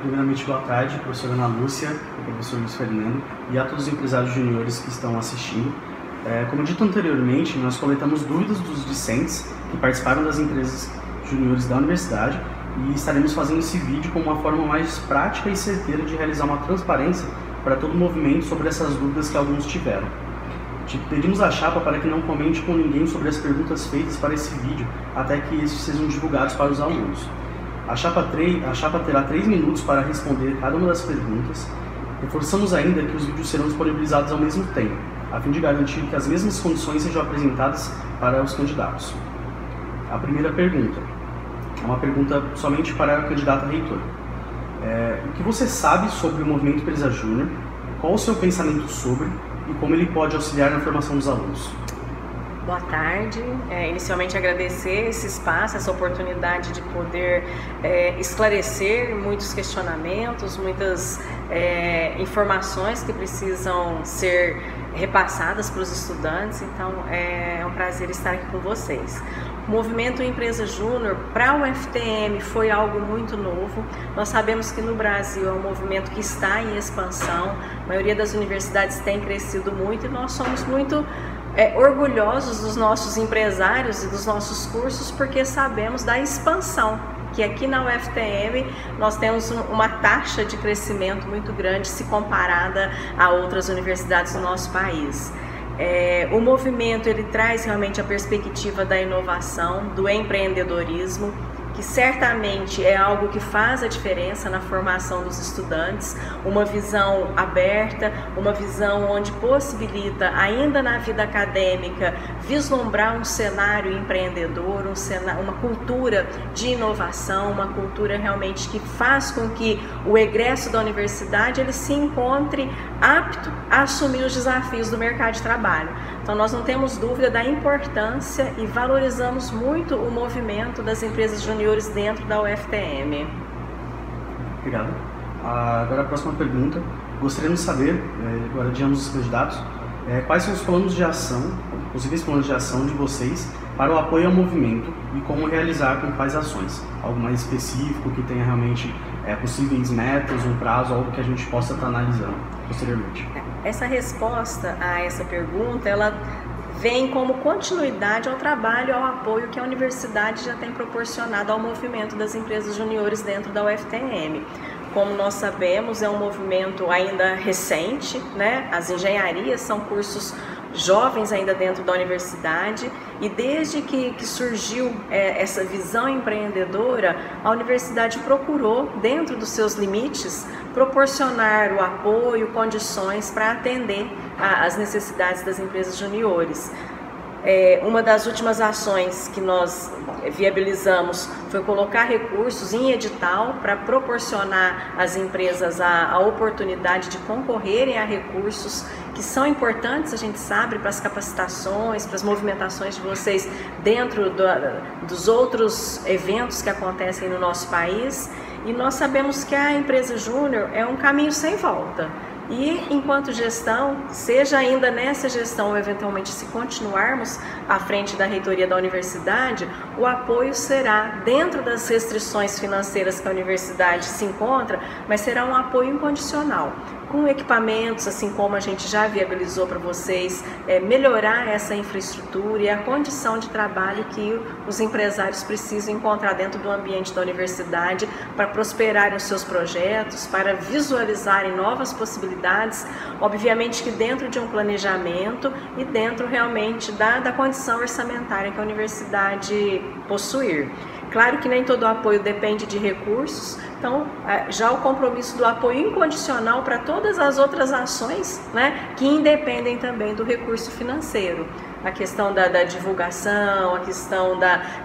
Primeiramente, boa tarde, professora Ana Lúcia, professor Luiz Fernando e a todos os empresários juniores que estão assistindo. Como dito anteriormente, nós coletamos dúvidas dos discentes que participaram das empresas juniores da universidade e estaremos fazendo esse vídeo como uma forma mais prática e certeira de realizar uma transparência para todo o movimento sobre essas dúvidas que alguns tiveram. Pedimos à chapa para que não comente com ninguém sobre as perguntas feitas para esse vídeo até que estes sejam divulgados para os alunos. A chapa terá 3 minutos para responder cada uma das perguntas. Reforçamos ainda que os vídeos serão disponibilizados ao mesmo tempo, a fim de garantir que as mesmas condições sejam apresentadas para os candidatos. A primeira pergunta é uma pergunta somente para a candidata reitor. O que você sabe sobre o Movimento Empresa Júnior? Qual o seu pensamento sobre e como ele pode auxiliar na formação dos alunos? Boa tarde. Inicialmente agradecer esse espaço, essa oportunidade de poder esclarecer muitos questionamentos, muitas informações que precisam ser repassadas para os estudantes, então é um prazer estar aqui com vocês. O Movimento Empresa Júnior para o UFTM foi algo muito novo. Nós sabemos que no Brasil é um movimento que está em expansão, a maioria das universidades tem crescido muito e nós somos muito orgulhosos dos nossos empresários e dos nossos cursos porque sabemos da expansão que aqui na UFTM nós temos uma taxa de crescimento muito grande se comparada a outras universidades do nosso país. O movimento ele traz realmente a perspectiva da inovação, do empreendedorismo, que certamente é algo que faz a diferença na formação dos estudantes, uma visão aberta, uma visão onde possibilita, ainda na vida acadêmica, vislumbrar um cenário empreendedor, uma cultura de inovação, uma cultura realmente que faz com que o egresso da universidade ele se encontre apto a assumir os desafios do mercado de trabalho. Então nós não temos dúvida da importância e valorizamos muito o movimento das empresas juniores dentro da UFTM. Obrigado. Agora a próxima pergunta. Gostaríamos de saber, agora de ambos os candidatos, quais são os planos de ação, possíveis planos de ação de vocês para o apoio ao movimento e como realizar com quais ações? Algo mais específico, que tenha realmente possíveis metas, um prazo, algo que a gente possa estar analisando posteriormente. Essa resposta a essa pergunta, ela vem como continuidade ao trabalho, ao apoio que a universidade já tem proporcionado ao movimento das empresas juniores dentro da UFTM. Como nós sabemos, é um movimento ainda recente, né? As engenharias são cursos jovens ainda dentro da universidade e desde que surgiu essa visão empreendedora, a universidade procurou, dentro dos seus limites, proporcionar o apoio, condições para atender às necessidades das empresas juniores. Uma das últimas ações que nós viabilizamos foi colocar recursos em edital para proporcionar às empresas a oportunidade de concorrerem a recursos que são importantes, a gente sabe, para as capacitações, para as movimentações de vocês dentro dos outros eventos que acontecem no nosso país. E nós sabemos que a empresa júnior é um caminho sem volta. E enquanto gestão, seja ainda nessa gestão ou eventualmente se continuarmos à frente da reitoria da universidade, o apoio será dentro das restrições financeiras que a universidade se encontra, mas será um apoio incondicional, com equipamentos, assim como a gente já viabilizou para vocês, melhorar essa infraestrutura e a condição de trabalho que os empresários precisam encontrar dentro do ambiente da universidade para prosperarem os seus projetos, para visualizarem novas possibilidades, obviamente que dentro de um planejamento e dentro realmente da condição orçamentária que a universidade possuir. Claro que nem todo o apoio depende de recursos, então já o compromisso do apoio incondicional para todas as outras ações, né, que independem também do recurso financeiro. A questão da divulgação, a questão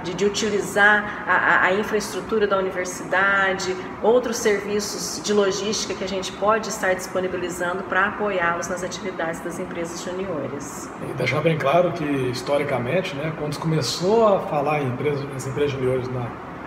de utilizar a infraestrutura da universidade, outros serviços de logística que a gente pode estar disponibilizando para apoiá-los nas atividades das empresas juniores. E deixar bem claro que, historicamente, né, quando se começou a falar em empresas juniores no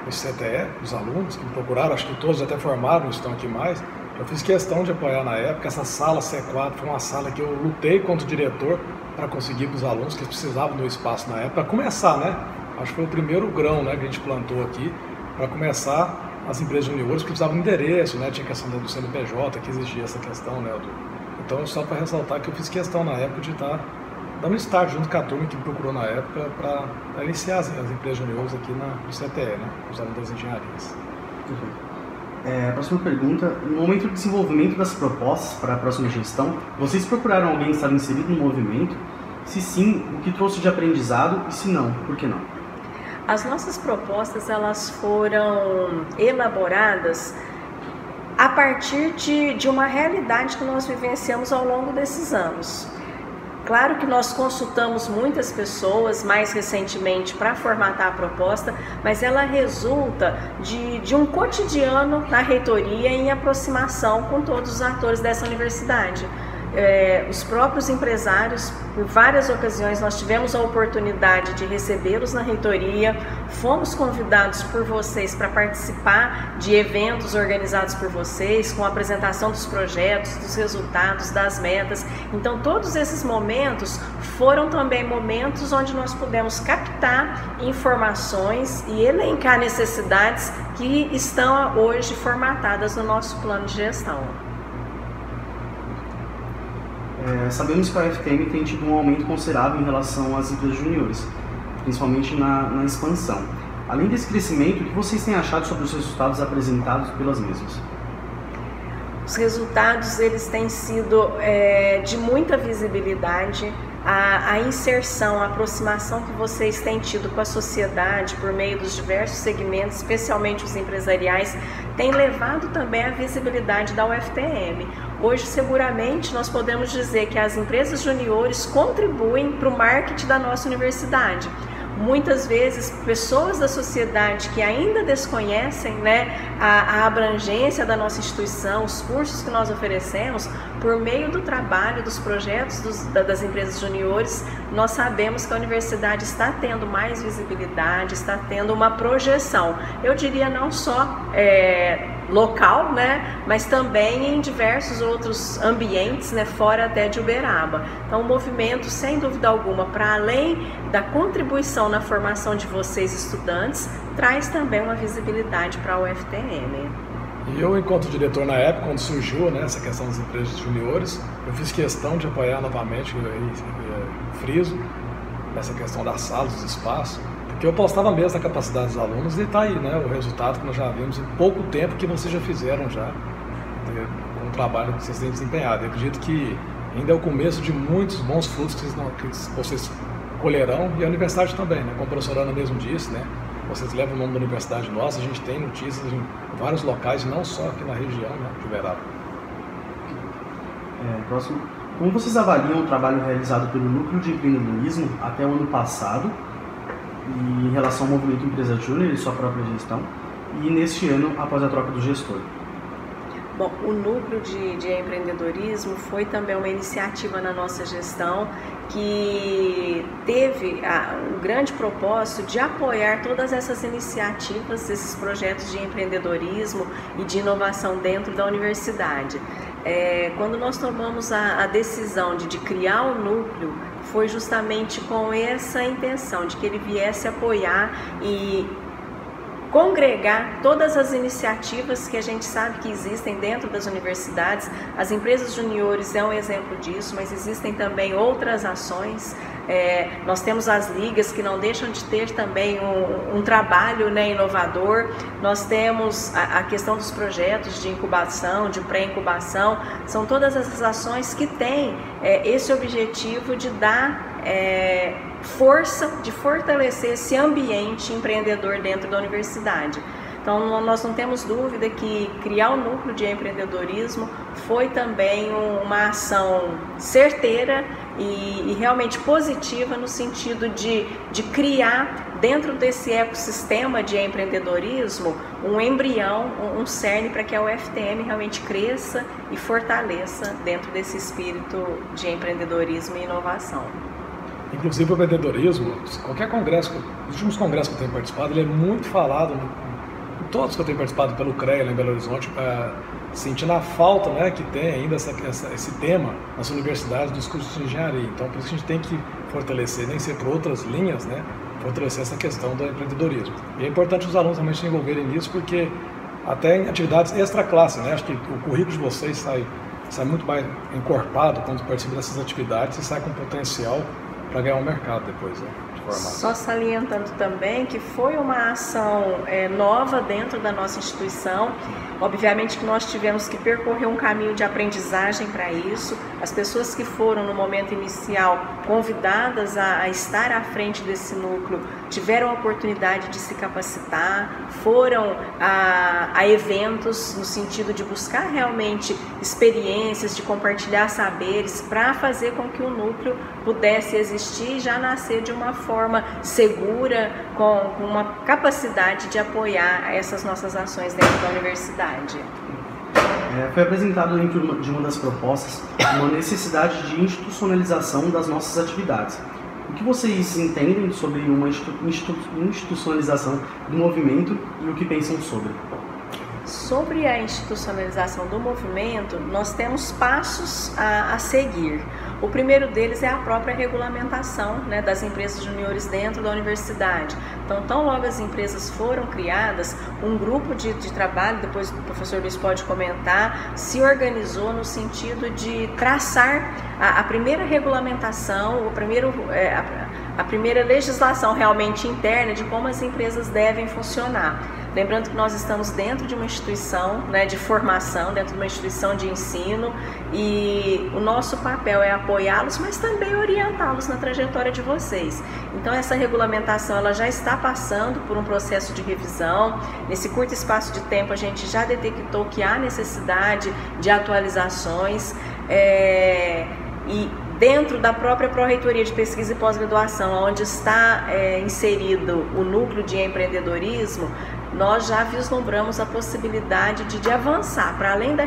CTE, os alunos que me procuraram, acho que todos até formaram, não estão aqui mais, eu fiz questão de apoiar na época. Essa sala C4 foi uma sala que eu lutei contra o diretor para conseguir para os alunos que precisavam do espaço na época, para começar, né? Acho que foi o primeiro grão, né, que a gente plantou aqui, para começar as empresas juniores precisavam de endereço, né? Tinha questão do CNPJ que exigia essa questão, né? Então, só para ressaltar que eu fiz questão na época de estar dando start junto com a turma que me procurou na época para iniciar as empresas juniores aqui no CTE, né? Os alunos das engenharias. A próxima pergunta: no momento do desenvolvimento das propostas para a próxima gestão, vocês procuraram alguém estar inserido no movimento? Se sim, o que trouxe de aprendizado, e se não, por que não? As nossas propostas, elas foram elaboradas a partir de uma realidade que nós vivenciamos ao longo desses anos. Claro que nós consultamos muitas pessoas mais recentemente para formatar a proposta, mas ela resulta de um cotidiano na reitoria em aproximação com todos os atores dessa universidade. Os próprios empresários, por várias ocasiões nós tivemos a oportunidade de recebê-los na reitoria, fomos convidados por vocês para participar de eventos organizados por vocês, com a apresentação dos projetos, dos resultados, das metas. Então todos esses momentos foram também momentos onde nós pudemos captar informações e elencar necessidades que estão hoje formatadas no nosso plano de gestão. Sabemos que a UFTM tem tido um aumento considerável em relação às empresas juniores, principalmente na expansão. Além desse crescimento, o que vocês têm achado sobre os resultados apresentados pelas mesmas? Os resultados eles têm sido de muita visibilidade. A inserção, a aproximação que vocês têm tido com a sociedade por meio dos diversos segmentos, especialmente os empresariais, tem levado também a visibilidade da UFTM. Hoje, seguramente, nós podemos dizer que as empresas juniores contribuem para o marketing da nossa universidade. Muitas vezes, pessoas da sociedade que ainda desconhecem, né, a abrangência da nossa instituição, os cursos que nós oferecemos, por meio do trabalho, dos projetos das empresas juniores, nós sabemos que a universidade está tendo mais visibilidade, está tendo uma projeção. Eu diria não só local, né, mas também em diversos outros ambientes, né, fora até de Uberaba. Então o movimento, sem dúvida alguma, para além da contribuição na formação de vocês estudantes, traz também uma visibilidade para a UFTM. E eu, enquanto diretor na época, quando surgiu, né, essa questão das empresas juniores, eu fiz questão de apoiar novamente, friso, nessa questão das salas, dos espaços, porque eu apostava mesmo na capacidade dos alunos e está aí, né, o resultado que nós já vimos em pouco tempo que vocês já fizeram com o trabalho que vocês têm desempenhado. Eu acredito que ainda é o começo de muitos bons frutos que vocês colherão, e a universidade também, né, como a professora Ana mesmo disse, né, vocês levam o nome da universidade nossa, a gente tem notícias em vários locais, não só aqui na região, né, de Uberaba. Próximo. Como vocês avaliam o trabalho realizado pelo Núcleo de Empreendedorismo até o ano passado, e em relação ao movimento Empresa Júnior e sua própria gestão, e neste ano após a troca do gestor? Bom, o Núcleo de Empreendedorismo foi também uma iniciativa na nossa gestão que teve o grande propósito de apoiar todas essas iniciativas, esses projetos de empreendedorismo e de inovação dentro da universidade. Quando nós tomamos a decisão de criar o núcleo, foi justamente com essa intenção, de que ele viesse apoiar e congregar todas as iniciativas que a gente sabe que existem dentro das universidades. As empresas juniores é um exemplo disso, mas existem também outras ações. Nós temos as ligas que não deixam de ter também um trabalho, né, inovador. Nós temos a questão dos projetos de incubação, de pré-incubação. São todas essas ações que têm esse objetivo de dar força, de fortalecer esse ambiente empreendedor dentro da universidade. Então, nós não temos dúvida que criar o Núcleo de Empreendedorismo foi também uma ação certeira e realmente positiva no sentido de criar dentro desse ecossistema de empreendedorismo um embrião, um cerne para que a UFTM realmente cresça e fortaleça dentro desse espírito de empreendedorismo e inovação. Inclusive o empreendedorismo, qualquer congresso, os últimos congressos que eu tenho participado, ele é muito falado, em todos que eu tenho participado pelo CREA lá em Belo Horizonte, sentindo a falta, né, que tem ainda esse tema nas universidades dos cursos de engenharia. Então, por isso que a gente tem que fortalecer, nem ser por outras linhas, né, fortalecer essa questão do empreendedorismo. E é importante os alunos realmente se envolverem nisso, porque até em atividades extra-classe, né? Acho que o currículo de vocês sai muito mais encorpado quando participa dessas atividades e sai com potencial para ganhar um mercado depois, né, de formato. Só salientando também que foi uma ação nova dentro da nossa instituição. Obviamente que nós tivemos que percorrer um caminho de aprendizagem para isso. As pessoas que foram no momento inicial convidadas a estar à frente desse núcleo tiveram a oportunidade de se capacitar, foram a eventos no sentido de buscar realmente experiências, de compartilhar saberes para fazer com que o núcleo pudesse existir e já nascer de uma forma segura, com uma capacidade de apoiar essas nossas ações dentro da universidade. Foi apresentado dentro de uma das propostas uma necessidade de institucionalização das nossas atividades. O que vocês entendem sobre uma institucionalização do movimento e o que pensam sobre? Sobre a institucionalização do movimento, nós temos passos a seguir. O primeiro deles é a própria regulamentação, né, das empresas juniores dentro da universidade. Então, tão logo as empresas foram criadas, um grupo de trabalho, depois o professor Luiz pode comentar, se organizou no sentido de traçar a primeira regulamentação, a primeira legislação realmente interna de como as empresas devem funcionar. Lembrando que nós estamos dentro de uma instituição, né, de formação, dentro de uma instituição de ensino, e o nosso papel é apoiá-los, mas também orientá-los na trajetória de vocês. Então essa regulamentação ela já está passando por um processo de revisão. Nesse curto espaço de tempo a gente já detectou que há necessidade de atualizações e dentro da própria Pró-Reitoria de Pesquisa e Pós-Graduação, onde está inserido o núcleo de empreendedorismo, nós já vislumbramos a possibilidade de avançar, para além da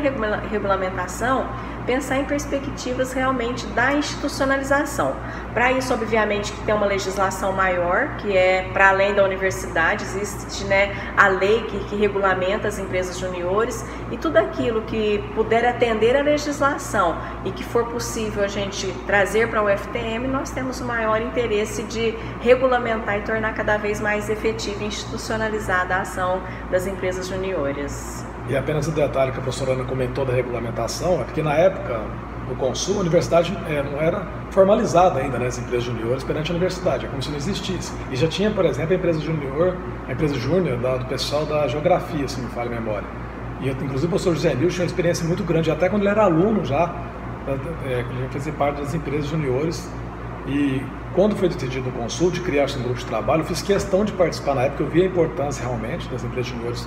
regulamentação, pensar em perspectivas realmente da institucionalização. Para isso, obviamente, que tem uma legislação maior, que é para além da universidade, existe, né, a lei que regulamenta as empresas juniores, e tudo aquilo que puder atender a legislação e que for possível a gente trazer para o UFTM, nós temos o maior interesse de regulamentar e tornar cada vez mais efetiva e institucionalizada a ação das empresas juniores. E apenas um detalhe que a professora Ana comentou da regulamentação, é porque na época do Consul, a universidade não era formalizada ainda, né, as empresas juniores perante a universidade, é como se não existisse. E já tinha, por exemplo, a empresa júnior do pessoal da geografia, se não me falha a memória. E inclusive o professor José Nil tinha uma experiência muito grande, até quando ele era aluno já, ele fazia parte das empresas juniores. E quando foi decidido no Consul de criar esse grupo de trabalho, eu fiz questão de participar na época, eu vi a importância realmente das empresas juniores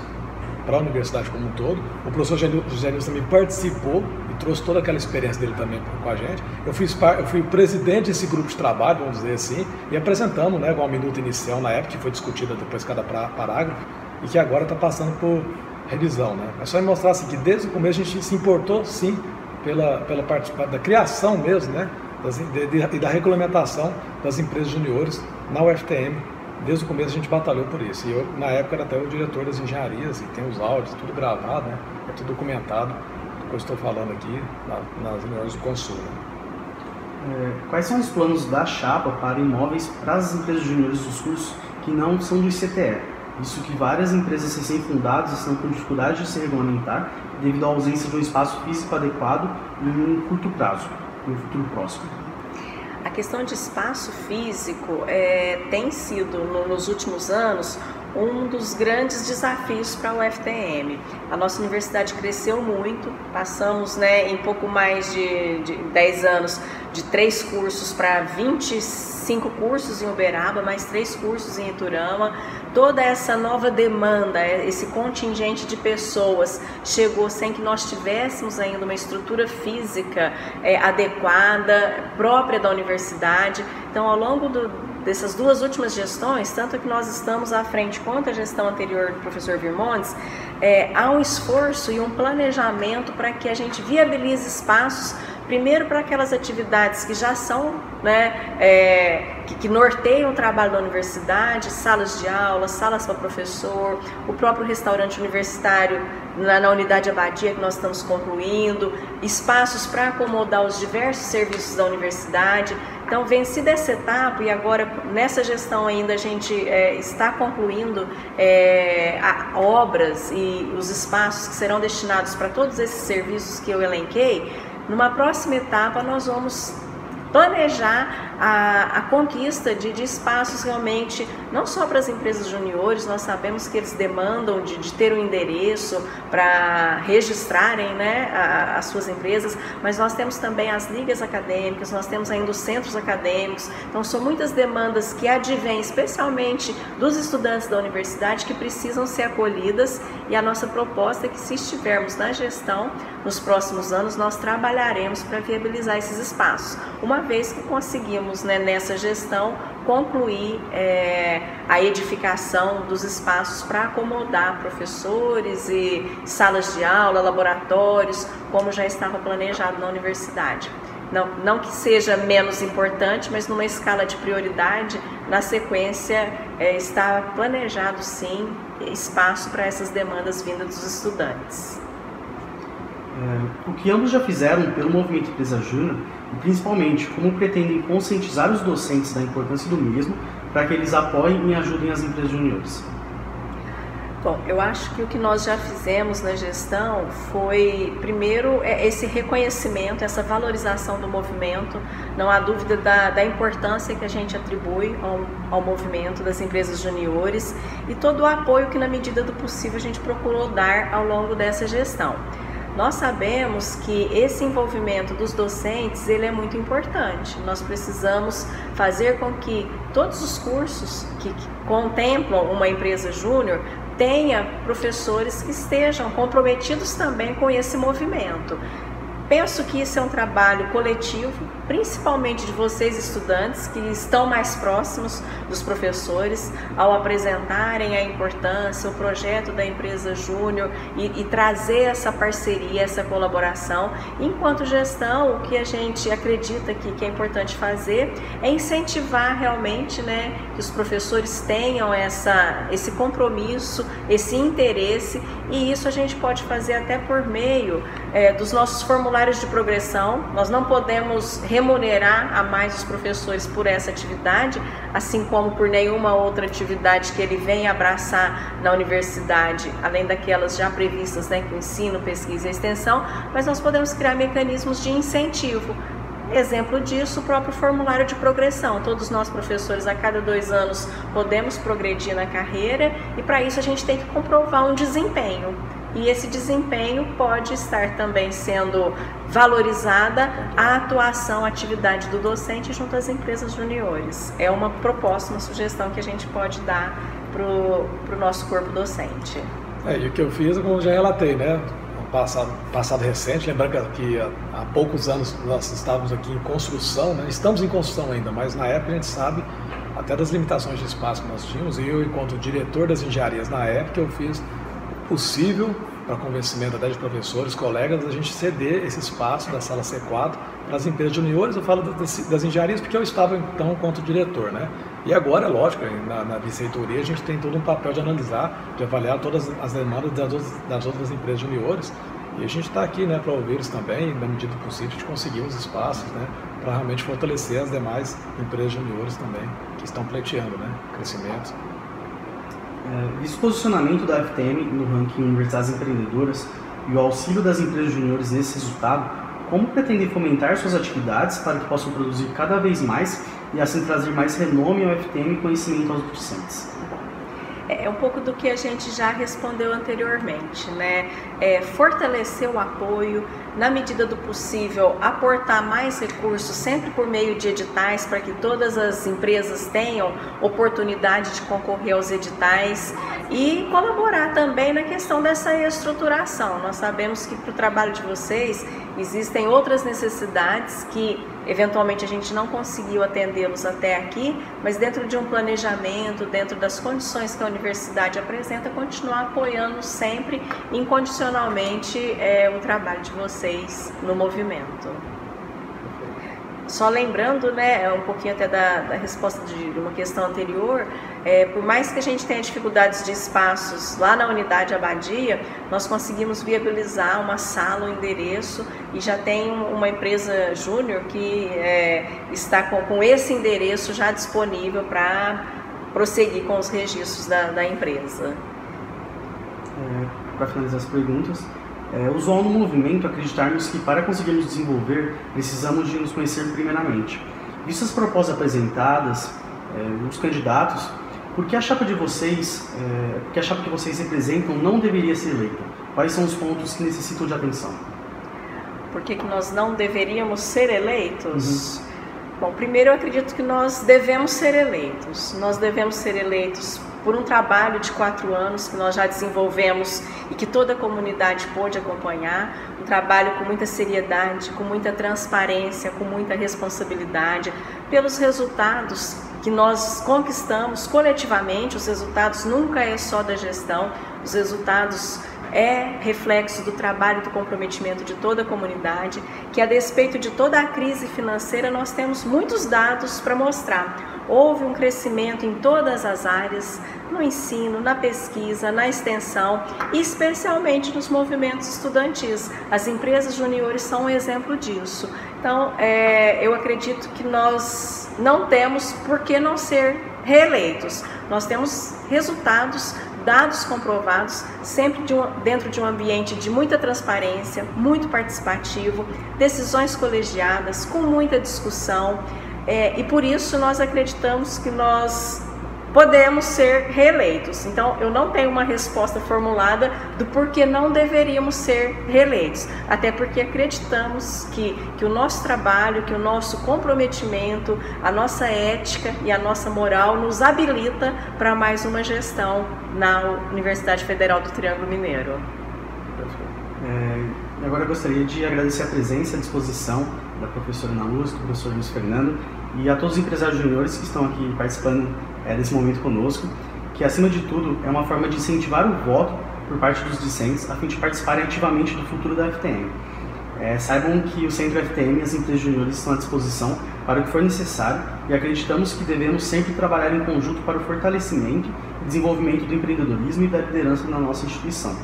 para a universidade como um todo. O professor José Nilson também participou e trouxe toda aquela experiência dele também com a gente. Eu fui o presidente desse grupo de trabalho, vamos dizer assim, e apresentamos, né, igual a minuta inicial na época, que foi discutida depois cada parágrafo, e que agora está passando por revisão, né? É só mostrar assim, que desde o começo a gente se importou, sim, pela participação, da criação mesmo, né, e da regulamentação das empresas juniores na UFTM. Desde o começo a gente batalhou por isso. E eu, na época, era até o diretor das engenharias, e tem os áudios, tudo gravado, né? É tudo documentado, do que eu estou falando aqui nas reuniões do Consul. Né? Quais são os planos da chapa para imóveis para as empresas juniores dos cursos que não são do ICTE? Isso que várias empresas recém-fundadas estão com dificuldade de se regulamentar devido à ausência de um espaço físico adequado em um curto prazo, em um futuro próximo. A questão de espaço físico tem sido, nos últimos anos, um dos grandes desafios para a UFTM. A nossa universidade cresceu muito, passamos, né, em pouco mais de 10 anos de 3 cursos para 25 cursos em Uberaba, mais 3 cursos em Iturama. Toda essa nova demanda, esse contingente de pessoas chegou sem que nós tivéssemos ainda uma estrutura física adequada, própria da universidade. Então, ao longo dessas 2 últimas gestões, tanto que nós estamos à frente quanto a gestão anterior do professor Virmontes, há um esforço e um planejamento para que a gente viabilize espaços, primeiro para aquelas atividades que já são, né, que norteiam o trabalho da universidade, salas de aula, salas para professor, o próprio restaurante universitário na unidade Abadia que nós estamos concluindo, espaços para acomodar os diversos serviços da universidade. Então, vencida essa etapa, e agora nessa gestão ainda a gente está concluindo obras e os espaços que serão destinados para todos esses serviços que eu elenquei. Numa próxima etapa nós vamos planejar a conquista de espaços realmente, não só para as empresas juniores, nós sabemos que eles demandam de ter um endereço para registrarem, né, as suas empresas, mas nós temos também as ligas acadêmicas, nós temos ainda os centros acadêmicos, então são muitas demandas que advêm especialmente dos estudantes da universidade que precisam ser acolhidas, e a nossa proposta é que, se estivermos na gestão, nos próximos anos nós trabalharemos para viabilizar esses espaços, uma vez que conseguimos, né, nessa gestão concluir a edificação dos espaços para acomodar professores e salas de aula, laboratórios, como já estava planejado na universidade. Não que seja menos importante, mas numa escala de prioridade, na sequência está planejado sim espaço para essas demandas vindas dos estudantes. O que ambos já fizeram pelo Movimento Empresa Júnior, e principalmente como pretendem conscientizar os docentes da importância do mesmo para que eles apoiem e ajudem as empresas juniores? Bom, eu acho que o que nós já fizemos na gestão foi, primeiro, esse reconhecimento, essa valorização do movimento. Não há dúvida da importância que a gente atribui ao movimento das empresas juniores e todo o apoio que, na medida do possível, a gente procurou dar ao longo dessa gestão. Nós sabemos que esse envolvimento dos docentes ele é muito importante. Nós precisamos fazer com que todos os cursos que contemplam uma empresa júnior tenha professores que estejam comprometidos também com esse movimento. Penso que isso é um trabalho coletivo, principalmente de vocês estudantes que estão mais próximos dos professores ao apresentarem a importância, o projeto da empresa júnior e trazer essa parceria, essa colaboração. Enquanto gestão, o que a gente acredita que é importante fazer é incentivar realmente, né, que os professores tenham esse compromisso, esse interesse, e isso a gente pode fazer até por meio dos nossos formulários de progressão. Nós não podemos remunerar a mais os professores por essa atividade, assim como por nenhuma outra atividade que ele venha abraçar na universidade, além daquelas já previstas, né, que o ensino, pesquisa e extensão, mas nós podemos criar mecanismos de incentivo. Exemplo disso, o próprio formulário de progressão. Todos nós professores, a cada 2 anos, podemos progredir na carreira, e para isso a gente tem que comprovar um desempenho. E esse desempenho pode estar também sendo valorizada a atuação, a atividade do docente junto às empresas juniores. É uma proposta, uma sugestão que a gente pode dar para o nosso corpo docente. E o que eu fiz, como eu já relatei, né? Passado recente, lembrando que há poucos anos nós estávamos aqui em construção, né? Estamos em construção ainda, mas na época a gente sabe até das limitações de espaço que nós tínhamos, e eu, enquanto diretor das engenharias na época, eu fiz possível, para convencimento até de professores, colegas, a gente ceder esse espaço da sala C4 para as empresas juniores. Eu falo das engenharias porque eu estava então enquanto diretor, né? E agora, é lógico, na vice-reitoria a gente tem todo um papel de analisar, de avaliar todas as demandas das outras empresas juniores, e a gente está aqui, né, para ouvir eles também, na medida do possível, de conseguir os espaços, né, para realmente fortalecer as demais empresas juniores também, que estão pleiteando, né, crescimento. Visto o posicionamento da FTM no ranking Universidades Empreendedoras e o auxílio das empresas juniores nesse resultado, como pretendem fomentar suas atividades para que possam produzir cada vez mais e assim trazer mais renome ao FTM e conhecimento aos docentes? É um pouco do que a gente já respondeu anteriormente, né? Fortalecer o apoio, na medida do possível, aportar mais recursos, sempre por meio de editais, para que todas as empresas tenham oportunidade de concorrer aos editais, e colaborar também na questão dessa estruturação. Nós sabemos que para o trabalho de vocês existem outras necessidades que eventualmente a gente não conseguiu atendê-los até aqui, mas dentro de um planejamento, dentro das condições que a universidade apresenta, continuar apoiando sempre incondicionalmente o trabalho de vocês no movimento. Só lembrando, né, um pouquinho até da resposta de uma questão anterior, por mais que a gente tenha dificuldades de espaços lá na unidade Abadia, nós conseguimos viabilizar uma sala, um endereço, e já tem uma empresa júnior que está com esse endereço já disponível para prosseguir com os registros da empresa. Para finalizar as perguntas, usual no movimento acreditarmos que para conseguirmos desenvolver, precisamos de nos conhecer primeiramente. Vistas as propostas apresentadas, os candidatos, por que a chapa que vocês representam não deveria ser eleita? Quais são os pontos que necessitam de atenção? Por que nós não deveríamos ser eleitos? Bom, primeiro eu acredito que nós devemos ser eleitos. Nós devemos ser eleitos por um trabalho de 4 anos que nós já desenvolvemos e que toda a comunidade pôde acompanhar, um trabalho com muita seriedade, com muita transparência, com muita responsabilidade, pelos resultados que nós conquistamos coletivamente. Os resultados nunca é só da gestão, os resultados é reflexo do trabalho e do comprometimento de toda a comunidade, que a despeito de toda a crise financeira nós temos muitos dados para mostrar. Houve um crescimento em todas as áreas, no ensino, na pesquisa, na extensão e especialmente nos movimentos estudantis. As empresas juniores são um exemplo disso. Então, eu acredito que nós não temos por que não ser reeleitos. Nós temos resultados, dados comprovados, sempre dentro de um ambiente de muita transparência, muito participativo, decisões colegiadas, com muita discussão. E por isso nós acreditamos que nós podemos ser reeleitos. Então eu não tenho uma resposta formulada do porquê não deveríamos ser reeleitos, até porque acreditamos que o nosso trabalho, que o nosso comprometimento, a nossa ética e a nossa moral nos habilita para mais uma gestão na Universidade Federal do Triângulo Mineiro. Agora eu gostaria de agradecer a presença e a disposição da professora Ana Lúcia, do professor Luiz Fernando e a todos os empresários juniores que estão aqui participando desse momento conosco, que acima de tudo é uma forma de incentivar o voto por parte dos discentes a fim de participarem ativamente do futuro da FTM. Saibam que o Centro FTM e as empresas juniores estão à disposição para o que for necessário e acreditamos que devemos sempre trabalhar em conjunto para o fortalecimento e desenvolvimento do empreendedorismo e da liderança na nossa instituição.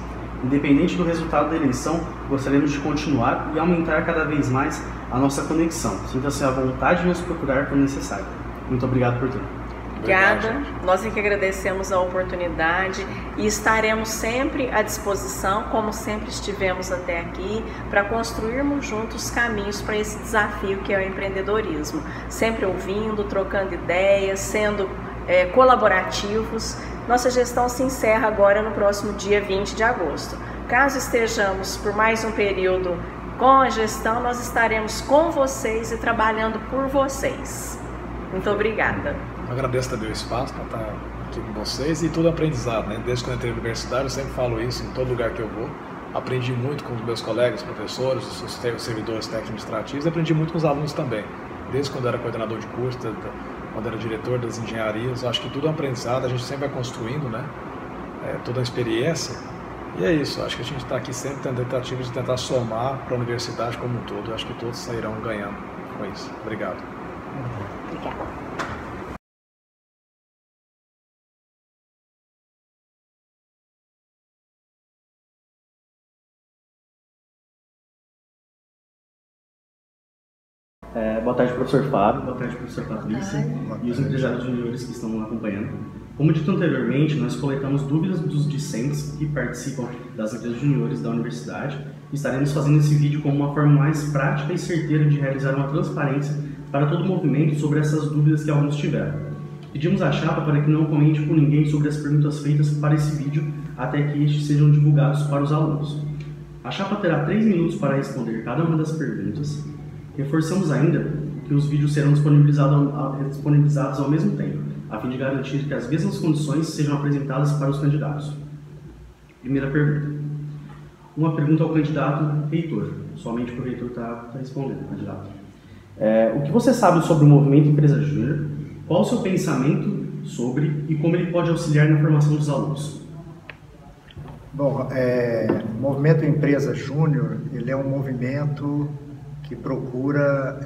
Independente do resultado da eleição, gostaríamos de continuar e aumentar cada vez mais a nossa conexão. Sinta-se à vontade de nos procurar quando necessário. Muito obrigado por tudo. Obrigada. Nós é que agradecemos a oportunidade e estaremos sempre à disposição, como sempre estivemos até aqui, para construirmos juntos caminhos para esse desafio que é o empreendedorismo. Sempre ouvindo, trocando ideias, sendo colaborativos. Nossa gestão se encerra agora no próximo dia 20 de agosto. Caso estejamos por mais um período com a gestão, nós estaremos com vocês e trabalhando por vocês. Muito obrigada. Eu agradeço também o espaço para estar aqui com vocês e tudo aprendizado, né? Desde quando eu entrei na universidade, eu sempre falo isso em todo lugar que eu vou. Aprendi muito com os meus colegas, professores, os servidores técnico-administrativos, e aprendi muito com os alunos também. Desde quando eu era coordenador de curso, quando era diretor das engenharias, eu acho que tudo é um aprendizado, a gente sempre vai construindo, né? Toda a experiência. E é isso, acho que a gente está aqui sempre tendo tentativas de tentar somar para a universidade como um todo. Eu acho que todos sairão ganhando com isso. Obrigado. Obrigada. Boa tarde, professor Fábio. Boa tarde, professor Patrícia. E os empresários juniores que estão acompanhando. Como dito anteriormente, nós coletamos dúvidas dos discentes que participam das empresas juniores da universidade e estaremos fazendo esse vídeo como uma forma mais prática e certeira de realizar uma transparência para todo o movimento sobre essas dúvidas que alguns tiveram. Pedimos à chapa para que não comente com ninguém sobre as perguntas feitas para esse vídeo até que estes sejam divulgados para os alunos. A chapa terá 3 minutos para responder cada uma das perguntas. Reforçamos ainda que os vídeos serão disponibilizados ao mesmo tempo, a fim de garantir que as mesmas condições sejam apresentadas para os candidatos. Primeira pergunta. Uma pergunta ao candidato reitor. Somente o reitor está respondendo, candidato. O que você sabe sobre o movimento Empresa Júnior? Qual o seu pensamento sobre e como ele pode auxiliar na formação dos alunos? Bom, o movimento Empresa Júnior, ele é um movimento que procura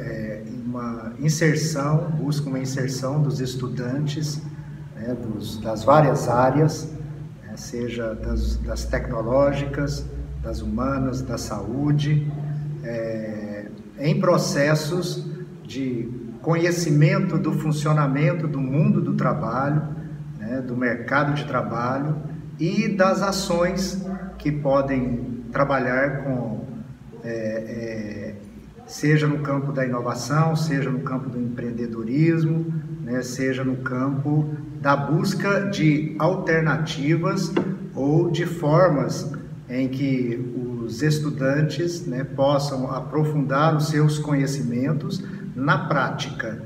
busca uma inserção dos estudantes, né, das várias áreas, né, seja das tecnológicas, das humanas, da saúde, em processos de conhecimento do funcionamento do mundo do trabalho, né, do mercado de trabalho e das ações que podem trabalhar seja no campo da inovação, seja no campo do empreendedorismo, né, seja no campo da busca de alternativas ou de formas em que os estudantes, né, possam aprofundar os seus conhecimentos na prática.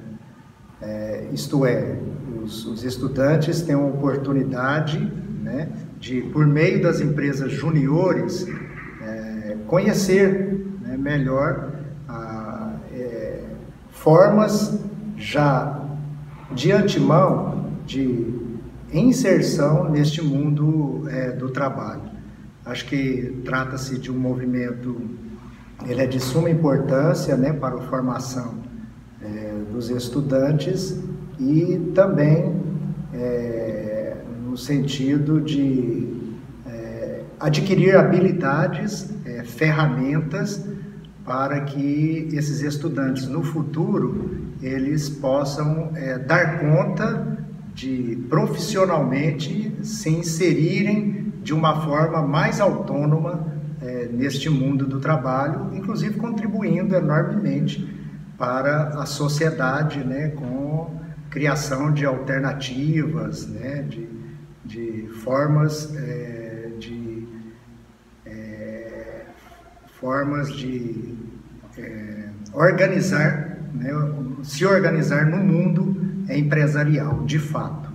Isto é, os estudantes têm uma oportunidade, né, de, por meio das empresas juniores, conhecer, né, melhor formas já de antemão de inserção neste mundo do trabalho. Acho que trata-se de um movimento, ele é de suma importância, né, para a formação dos estudantes e também no sentido de adquirir habilidades, ferramentas para que esses estudantes no futuro eles possam dar conta de profissionalmente se inserirem de uma forma mais autônoma neste mundo do trabalho, inclusive contribuindo enormemente para a sociedade, né, com criação de alternativas, né, de formas de organizar, né, se organizar no mundo empresarial, de fato.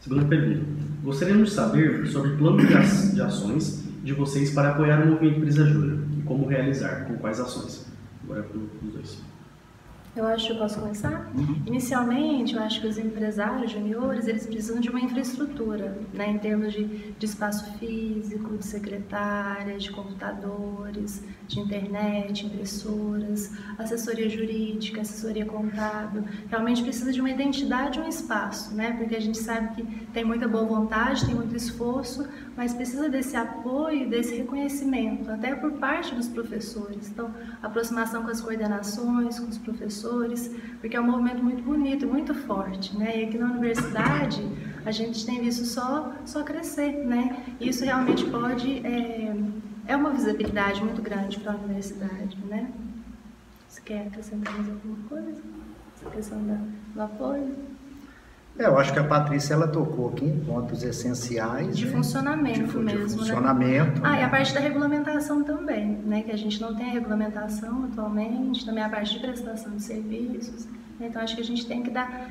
Segunda pergunta. Gostaríamos de saber sobre o plano de ações de vocês para apoiar o movimento Empresa Júnior e como realizar, com quais ações. Agora para os dois. Eu acho que eu posso começar? Inicialmente, eu acho que os empresários juniores, eles precisam de uma infraestrutura, né, em termos de espaço físico, de secretária, de computadores, de internet, impressoras, assessoria jurídica, assessoria contábil. Realmente precisa de uma identidade e um espaço, né, porque a gente sabe que tem muita boa vontade, tem muito esforço, mas precisa desse apoio, desse reconhecimento, até por parte dos professores. Então, aproximação com as coordenações, com os professores, porque é um movimento muito bonito, muito forte, né? E aqui na universidade a gente tem visto só crescer, né? E isso realmente pode é uma visibilidade muito grande para a universidade, né? Você quer acrescentar mais alguma coisa? Essa questão do apoio? Eu acho que a Patrícia ela tocou aqui em pontos essenciais de, né, funcionamento mesmo, de funcionamento, né? Né? E a parte da regulamentação também, né? Que a gente não tem a regulamentação atualmente, também a parte de prestação de serviços. Então acho que a gente tem que dar.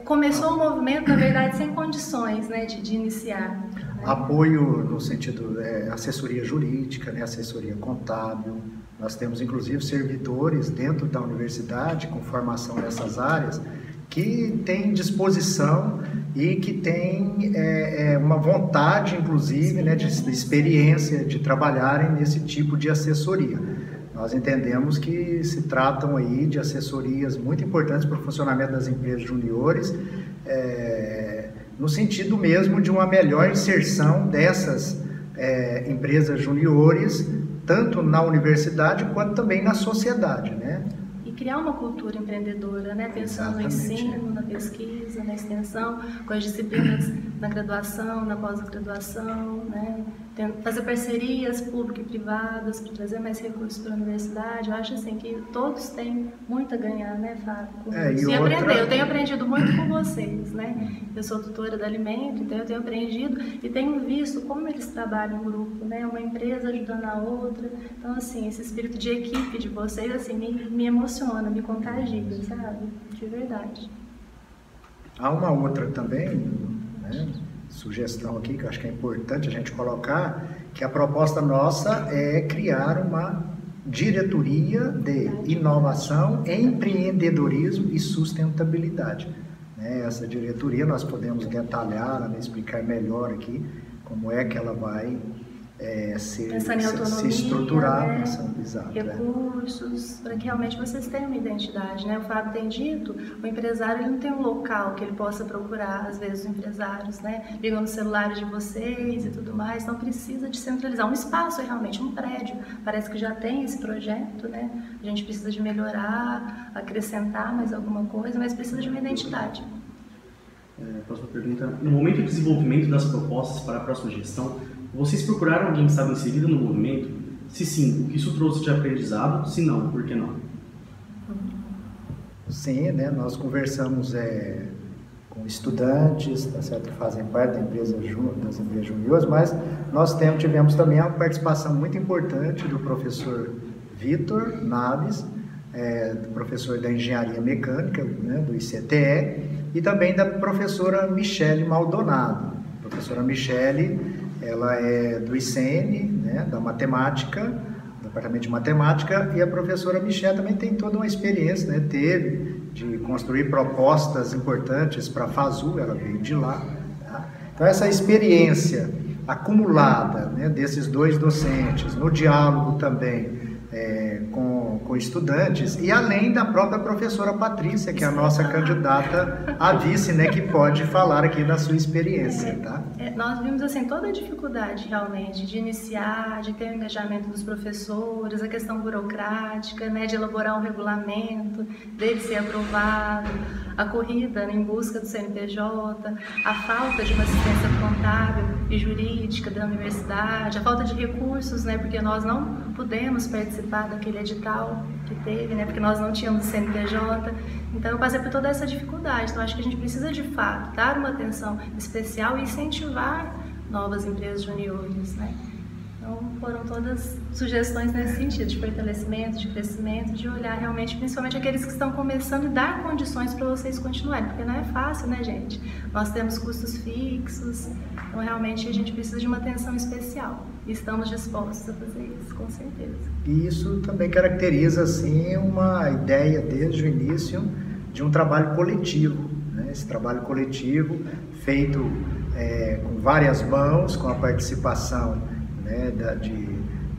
Começou o movimento, na verdade, sem condições, né, de iniciar. Né? Apoio no sentido assessoria jurídica, né, assessoria contábil. Nós temos inclusive servidores dentro da universidade com formação nessas áreas que tem disposição e que tem uma vontade, inclusive, né, de experiência de trabalharem nesse tipo de assessoria. Nós entendemos que se tratam aí de assessorias muito importantes para o funcionamento das empresas juniores, no sentido mesmo de uma melhor inserção dessas empresas juniores, tanto na universidade quanto também na sociedade, né? Criar uma cultura empreendedora, né? Pensando no ensino, na pesquisa, na extensão, com as disciplinas na graduação, na pós-graduação, né? Fazer parcerias públicas e privadas para trazer mais recursos para a universidade. Eu acho assim que todos têm muito a ganhar, né, Fábio? E aprender. Eu tenho aprendido muito com vocês, né? Eu sou tutora da Alimento, então eu tenho aprendido e tenho visto como eles trabalham em grupo, né? Uma empresa ajudando a outra. Então, assim, esse espírito de equipe de vocês, assim, me emociona, me contagia, sabe? De verdade. Há uma outra também, né? Sugestão aqui que eu acho que é importante a gente colocar, que a proposta nossa é criar uma diretoria de inovação, empreendedorismo e sustentabilidade. Essa diretoria nós podemos detalhar, né, explicar melhor aqui como é que ela vai se autonomia, estruturar, né? exato, recursos, para que realmente vocês tenham uma identidade, né? O Fábio tem dito, o empresário ele não tem um local que ele possa procurar, às vezes os empresários, né? Ligam no celular de vocês e tudo mais, então precisa de centralizar um espaço, realmente um prédio, parece que já tem esse projeto, né? A gente precisa de melhorar, acrescentar mais alguma coisa, mas precisa de uma identidade. Próxima pergunta. No momento de desenvolvimento das propostas para a próxima gestão, vocês procuraram alguém que estava inserido no movimento? Se sim, o que isso trouxe de aprendizado? Se não, por que não? Sim, né? Nós conversamos com estudantes, tá certo, que fazem parte das empresas júniores, mas nós tivemos também a participação muito importante do professor Vitor Naves, professor da Engenharia Mecânica, né, do ICTE, e também da professora Michele Maldonado. A professora Michele, ela é do ICN, né, da Matemática, do Departamento de Matemática, e a professora Michele também tem toda uma experiência, né, teve de construir propostas importantes para a FASU, ela veio de lá. Tá? Então, essa experiência acumulada, né, desses dois docentes, no diálogo também com estudantes, e além da própria professora Patrícia, que é a nossa candidata a vice, né, que pode falar aqui da sua experiência. Tá? Nós vimos assim, toda a dificuldade realmente de iniciar, de ter o engajamento dos professores, a questão burocrática, né, de elaborar um regulamento, dele ser aprovado, a corrida, né, em busca do CNPJ, a falta de uma assistência contábil e jurídica da universidade, a falta de recursos, né, porque nós não pudemos participar daquele edital que teve, né, porque nós não tínhamos CNPJ. Então eu passei por toda essa dificuldade. Então acho que a gente precisa de fato dar uma atenção especial e incentivar novas empresas juniores, né? Então foram todas sugestões nesse sentido, de fortalecimento, de crescimento, de olhar realmente, principalmente aqueles que estão começando, e dar condições para vocês continuarem, porque não é fácil, né, gente? Nós temos custos fixos, então realmente a gente precisa de uma atenção especial. E estamos dispostos a fazer isso, com certeza. E isso também caracteriza, assim, uma ideia desde o início de um trabalho coletivo, né? Esse trabalho coletivo feito com várias mãos, com a participação, né,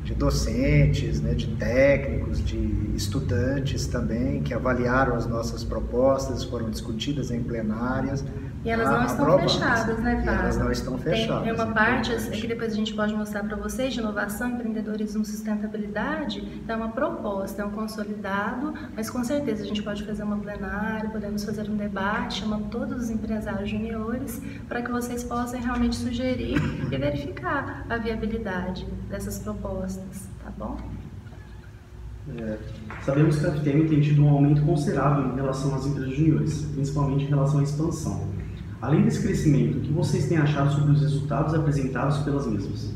de docentes, né, de técnicos, de estudantes também, que avaliaram as nossas propostas, foram discutidas em plenárias. E elas não estão fechadas, né, Fábio? Elas não estão fechadas. Tem uma parte que depois a gente pode mostrar para vocês, de inovação, empreendedorismo, sustentabilidade. Então, é uma proposta, é um consolidado, mas com certeza a gente pode fazer uma plenária, podemos fazer um debate, chamando todos os empresários juniores, para que vocês possam realmente sugerir e verificar a viabilidade dessas propostas, tá bom? Sabemos que a FTM tem tido um aumento considerável em relação às empresas juniores, principalmente em relação à expansão. Além desse crescimento, o que vocês têm achado sobre os resultados apresentados pelas mesmas?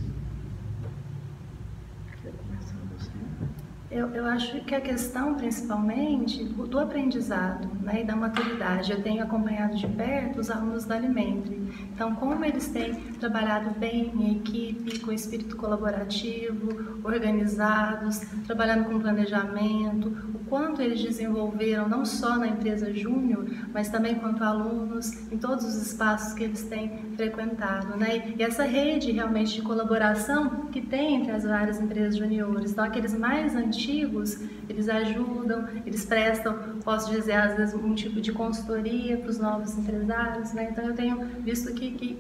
Eu acho que a questão, principalmente, do aprendizado, né, e da maturidade. Eu tenho acompanhado de perto os alunos da Alimentre. Então, como eles têm trabalhado bem em equipe, com espírito colaborativo, organizados, trabalhando com planejamento, o quanto eles desenvolveram, não só na empresa júnior, mas também quanto alunos, em todos os espaços que eles têm frequentado, né? E essa rede, realmente, de colaboração que tem entre as várias empresas juniores. Então, aqueles mais antigos, eles ajudam, eles prestam, posso dizer, às vezes, um tipo de consultoria para os novos empresários, né? Então, eu tenho visto que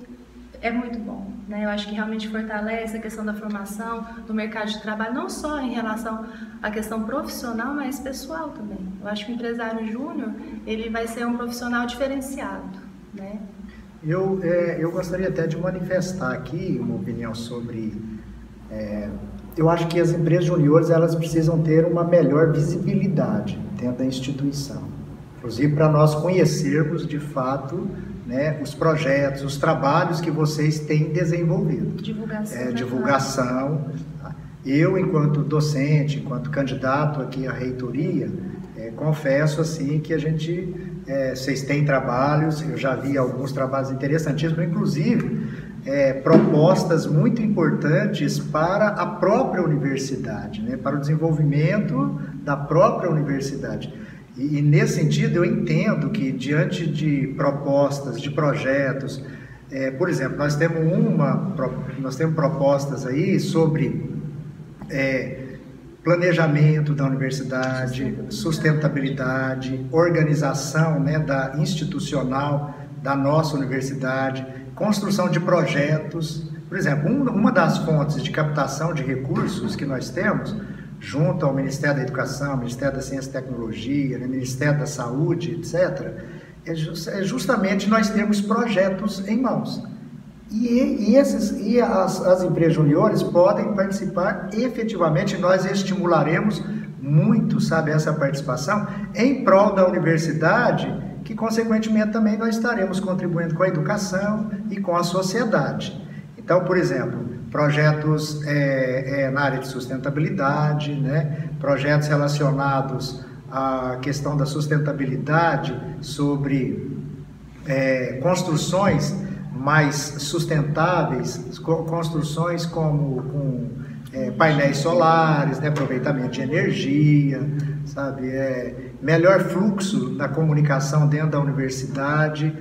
é muito bom, né? Eu acho que realmente fortalece a questão da formação, do mercado de trabalho, não só em relação à questão profissional, mas pessoal também. Eu acho que o empresário júnior, ele vai ser um profissional diferenciado, né? Eu gostaria até de manifestar aqui uma opinião sobre... eu acho que as empresas juniores, elas precisam ter uma melhor visibilidade dentro da instituição. Inclusive para nós conhecermos de fato, né, os projetos, os trabalhos que vocês têm desenvolvido. Divulgação. Eu, enquanto docente, enquanto candidato aqui à reitoria, confesso assim que vocês têm trabalhos, eu já vi alguns trabalhos interessantíssimos, inclusive propostas muito importantes para a própria universidade, né, para o desenvolvimento da própria universidade. E nesse sentido eu entendo que diante de propostas, de projetos, Por exemplo, nós temos propostas aí sobre planejamento da universidade, sustentabilidade, organização, né, institucional da nossa universidade, construção de projetos. Por exemplo, uma das fontes de captação de recursos que nós temos, junto ao Ministério da Educação, Ministério da Ciência e Tecnologia, né, Ministério da Saúde, etc., é justamente nós termos projetos em mãos. E as empresas juniores podem participar efetivamente, nós estimularemos muito, sabe, essa participação em prol da universidade, que consequentemente também nós estaremos contribuindo com a educação e com a sociedade. Então, por exemplo, projetos na área de sustentabilidade, né, projetos relacionados à questão da sustentabilidade sobre construções mais sustentáveis, construções com painéis solares, né, aproveitamento de energia, sabe, melhor fluxo da comunicação dentro da universidade,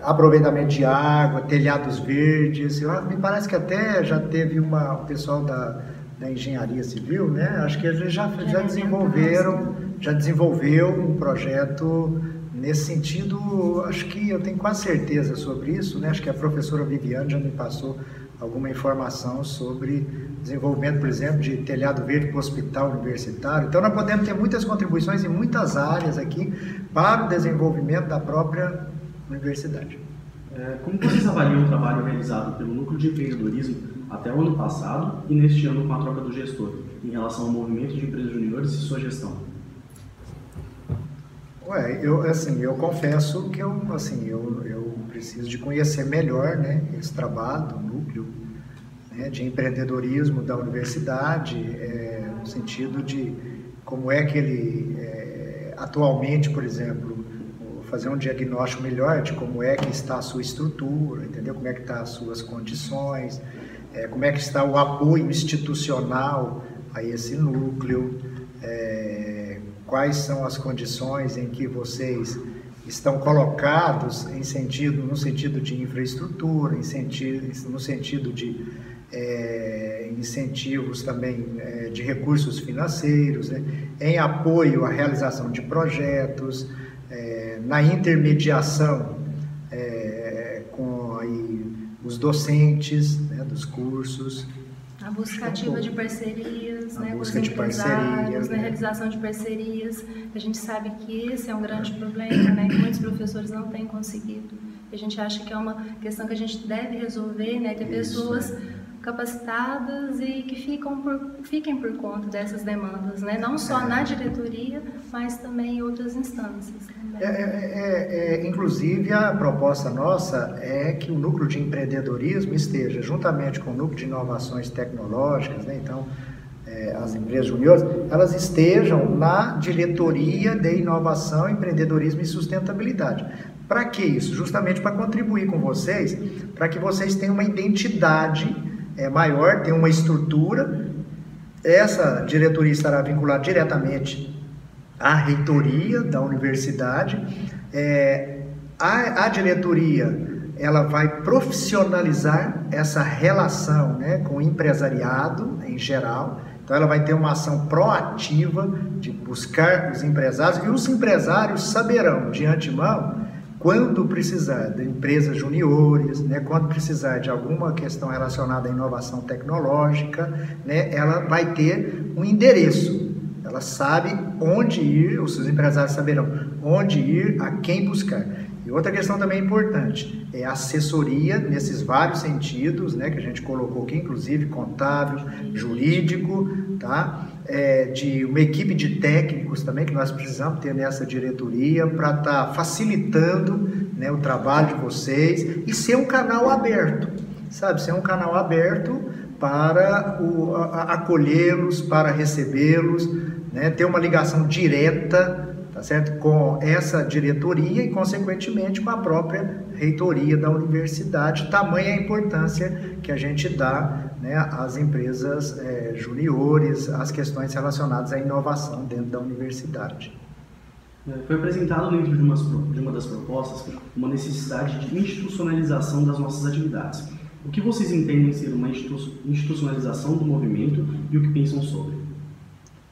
aproveitamento de água, telhados verdes. Me parece que até já teve o pessoal da engenharia civil, né? Acho que eles já desenvolveu um projeto nesse sentido. Acho que eu tenho quase certeza sobre isso, né? Acho que a professora Viviane já me passou alguma informação sobre desenvolvimento, por exemplo, de telhado verde para o hospital universitário. Então, nós podemos ter muitas contribuições em muitas áreas aqui para o desenvolvimento da própria universidade. Como vocês avaliam o trabalho realizado pelo Núcleo de Empreendedorismo até o ano passado e neste ano com a troca do gestor, em relação ao movimento de empresas juniores e sua gestão? Eu confesso que eu preciso de conhecer melhor, né, esse trabalho do núcleo, né, de empreendedorismo da universidade, no sentido de como é que ele, atualmente, por exemplo, fazer um diagnóstico melhor de como é que está a sua estrutura, entendeu? Como é que estão as suas condições, como é que está o apoio institucional a esse núcleo, quais são as condições em que vocês estão colocados no sentido de infraestrutura, no sentido de incentivos também de recursos financeiros, né, em apoio à realização de projetos, na intermediação com os docentes, né, dos cursos. A busca ativa de parcerias, né, com os empresários, né, realização de parcerias. A gente sabe que esse é um grande problema, né, que muitos professores não têm conseguido. A gente acha que é uma questão que a gente deve resolver, né, ter pessoas capacitadas e que fiquem por conta dessas demandas, né, não só na diretoria, mas também em outras instâncias. Inclusive, a proposta nossa é que o núcleo de empreendedorismo esteja, juntamente com o núcleo de inovações tecnológicas, né, então, as empresas juniores, elas estejam na diretoria de inovação, empreendedorismo e sustentabilidade. Para que isso? Justamente para contribuir com vocês, para que vocês tenham uma identidade maior, tenham uma estrutura. Essa diretoria estará vinculada diretamente à reitoria da universidade. A diretoria, ela vai profissionalizar essa relação, né, com o empresariado em geral. Então, ela vai ter uma ação proativa de buscar os empresários, e os empresários saberão de antemão quando precisar de empresas juniores, né, quando precisar de alguma questão relacionada à inovação tecnológica, né, ela vai ter um endereço. Ela sabe onde ir, os seus empresários saberão onde ir, a quem buscar. E outra questão também importante é a assessoria nesses vários sentidos, né, que a gente colocou aqui, inclusive contábil, jurídico, tá? De uma equipe de técnicos também que nós precisamos ter nessa diretoria para estar facilitando, né, o trabalho de vocês e ser um canal aberto, sabe? Ser um canal aberto para acolhê-los, para recebê-los, né, ter uma ligação direta, tá certo, com essa diretoria e, consequentemente, com a própria reitoria da universidade. Tamanha a importância que a gente dá, né, às empresas juniores, às questões relacionadas à inovação dentro da universidade. Foi apresentado dentro de uma das propostas uma necessidade de institucionalização das nossas atividades. O que vocês entendem ser uma institucionalização do movimento e o que pensam sobre?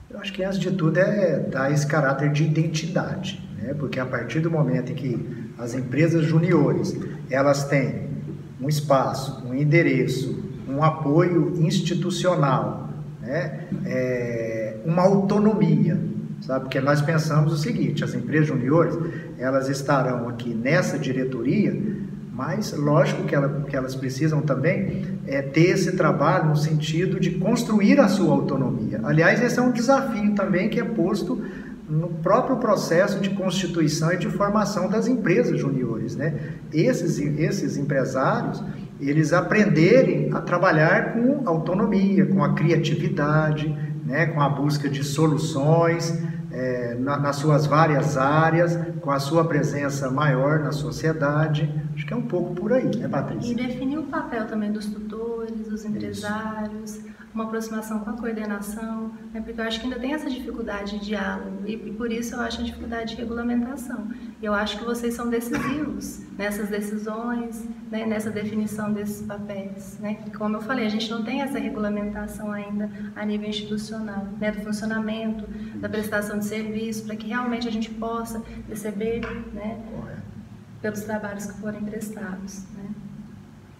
Eu acho que, antes de tudo, é dar esse caráter de identidade, né? Porque a partir do momento em que as empresas juniores, elas têm um espaço, um endereço, um apoio institucional, né? Uma autonomia, sabe? Porque nós pensamos o seguinte: as empresas juniores, elas estarão aqui nessa diretoria, mas lógico que elas precisam também ter esse trabalho no sentido de construir a sua autonomia. Aliás, esse é um desafio também que é posto no próprio processo de constituição e de formação das empresas juniores, né? Esses empresários, eles aprenderem a trabalhar com autonomia, com a criatividade, né? Com a busca de soluções nas suas várias áreas, com a sua presença maior na sociedade. Acho que é um pouco por aí, né, Patrícia? E definir o papel também dos tutores, dos empresários, uma aproximação com a coordenação, né? Porque eu acho que ainda tem essa dificuldade de diálogo e por isso eu acho a dificuldade de regulamentação. E eu acho que vocês são decisivos nessas decisões, né? Nessa definição desses papéis, né? Como eu falei, a gente não tem essa regulamentação ainda a nível institucional, né? Do funcionamento, da prestação de serviço, para que realmente a gente possa receber, né? Pelos trabalhos que forem prestados, né?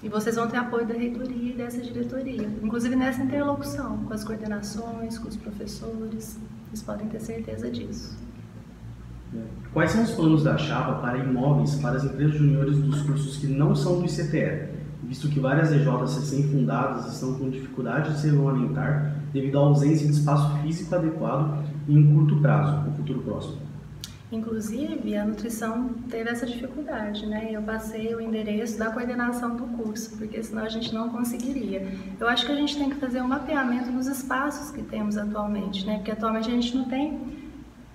E vocês vão ter apoio da reitoria e dessa diretoria, inclusive nessa interlocução com as coordenações, com os professores, vocês podem ter certeza disso. Quais são os planos da chapa para imóveis para as empresas juniores dos cursos que não são do ICTE, visto que várias EJs recém-fundadas estão com dificuldade de se regulamentar devido à ausência de espaço físico adequado em um curto prazo, no futuro próximo? Inclusive, a nutrição teve essa dificuldade, né? Eu passei o endereço da coordenação do curso, porque senão a gente não conseguiria. Eu acho que a gente tem que fazer um mapeamento nos espaços que temos atualmente, né? Porque atualmente a gente não tem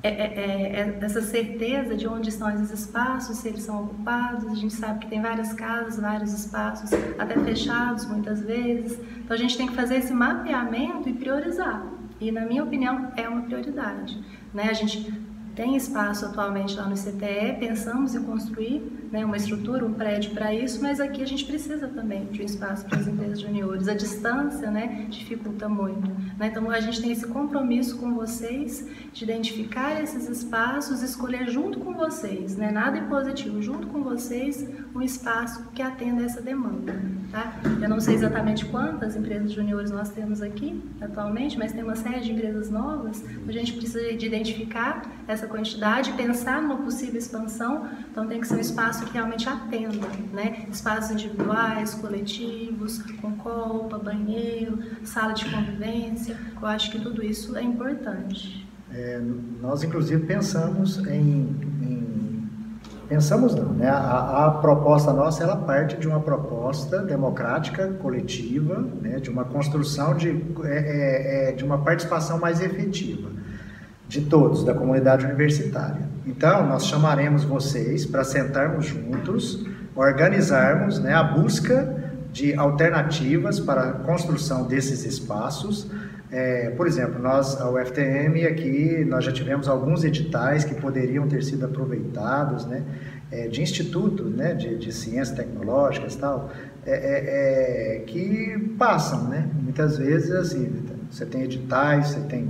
essa certeza de onde estão esses espaços, se eles são ocupados. A gente sabe que tem várias casas, vários espaços, até fechados muitas vezes. Então a gente tem que fazer esse mapeamento e priorizar. E, na minha opinião, é uma prioridade, né? A gente tem espaço atualmente lá no ICTE, pensamos em construir, né, uma estrutura, um prédio para isso, mas aqui a gente precisa também de um espaço para as empresas juniores. A distância, né, dificulta muito, né? Então a gente tem esse compromisso com vocês de identificar esses espaços, escolher junto com vocês, né, nada impositivo, junto com vocês, um espaço que atenda essa demanda, tá? Eu não sei exatamente quantas empresas juniores nós temos aqui atualmente, mas tem uma série de empresas novas. A gente precisa de identificar essa quantidade, pensar numa possível expansão. Então tem que ser um espaço que realmente atenda, né? Espaços individuais, coletivos, com copa, banheiro, sala de convivência. Eu acho que tudo isso é importante. Nós, inclusive, pensamos Pensamos não, né? A proposta nossa, ela parte de uma proposta democrática, coletiva, né? De uma construção de uma participação mais efetiva de todos, da comunidade universitária. Então, nós chamaremos vocês para sentarmos juntos, organizarmos, né, a busca de alternativas para a construção desses espaços. Por exemplo, nós, a UFTM, aqui, nós já tivemos alguns editais que poderiam ter sido aproveitados, né, de instituto, né, de ciências tecnológicas e tal, que passam, né, muitas vezes, assim, você tem editais, você tem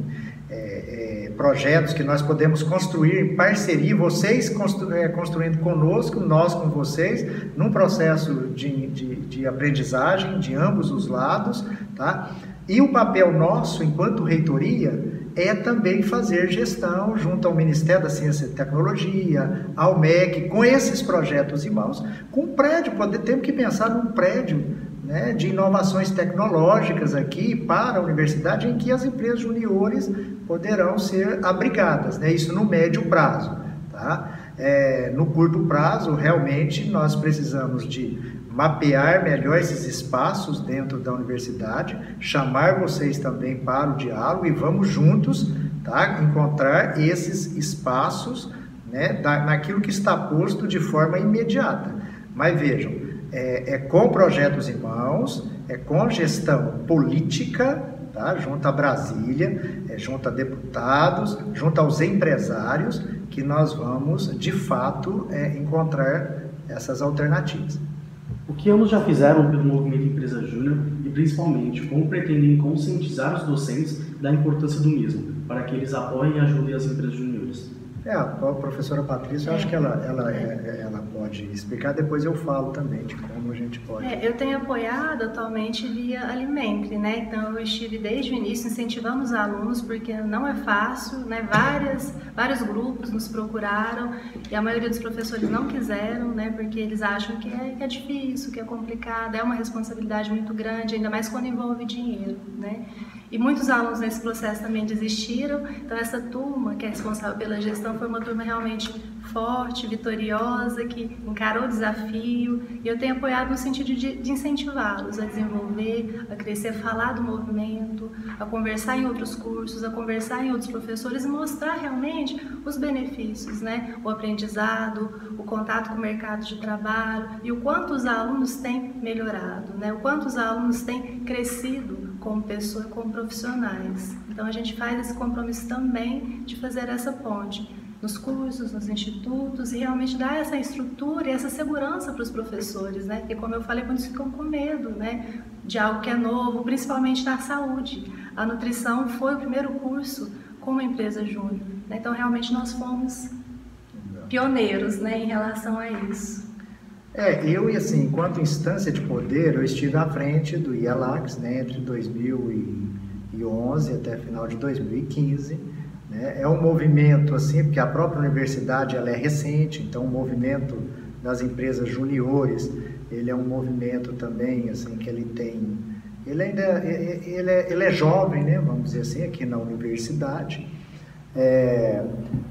projetos que nós podemos construir em parceria, vocês construindo conosco, nós com vocês, num processo de aprendizagem de ambos os lados, tá? E o papel nosso, enquanto reitoria, é também fazer gestão junto ao Ministério da Ciência e Tecnologia, ao MEC, com esses projetos irmãos, com um prédio, temos que pensar num prédio, né, de inovações tecnológicas aqui para a universidade, em que as empresas juniores poderão ser abrigadas, né, isso no médio prazo, tá? No curto prazo, realmente, nós precisamos de mapear melhor esses espaços dentro da universidade, chamar vocês também para o diálogo e vamos juntos, tá, encontrar esses espaços, né, naquilo que está posto de forma imediata. Mas vejam, com projetos em mãos, com gestão política, tá, junto a Brasília, junto a deputados, junto aos empresários, que nós vamos, de fato, encontrar essas alternativas. O que ambos já fizeram pelo movimento Empresa Júnior e, principalmente, como pretendem conscientizar os docentes da importância do mesmo, para que eles apoiem e ajudem as empresas juniores? A professora Patrícia, eu acho que ela pode explicar, depois eu falo também de como a gente pode... Eu tenho apoiado atualmente via Alimentre, né? Então eu estive desde o início incentivando os alunos, porque não é fácil, né? Vários grupos nos procuraram e a maioria dos professores não quiseram, né? Porque eles acham que é difícil, que é complicado, é uma responsabilidade muito grande, ainda mais quando envolve dinheiro, né? E muitos alunos nesse processo também desistiram, então essa turma que é responsável pela gestão foi uma turma realmente forte, vitoriosa, que encarou o desafio, e eu tenho apoiado no sentido de incentivá-los a desenvolver, a crescer, a falar do movimento, a conversar em outros cursos, a conversar em outros professores e mostrar realmente os benefícios, né? O aprendizado, o contato com o mercado de trabalho e o quanto os alunos têm melhorado, né? O quanto os alunos têm crescido como pessoa, como profissionais. Então a gente faz esse compromisso também de fazer essa ponte nos cursos, nos institutos e realmente dar essa estrutura e essa segurança para os professores, né? Porque como eu falei, quando eles ficam com medo, né? De algo que é novo, principalmente na saúde. A nutrição foi o primeiro curso com uma empresa júnior, né? Então realmente nós fomos pioneiros, né? Em relação a isso. Eu, assim, enquanto instância de poder, eu estive à frente do IELAX, né, entre 2011 até final de 2015, né, é um movimento, assim, porque a própria universidade, ela é recente, então o movimento das empresas juniores, ele é um movimento também, assim, que ele é jovem, né, vamos dizer assim, aqui na universidade.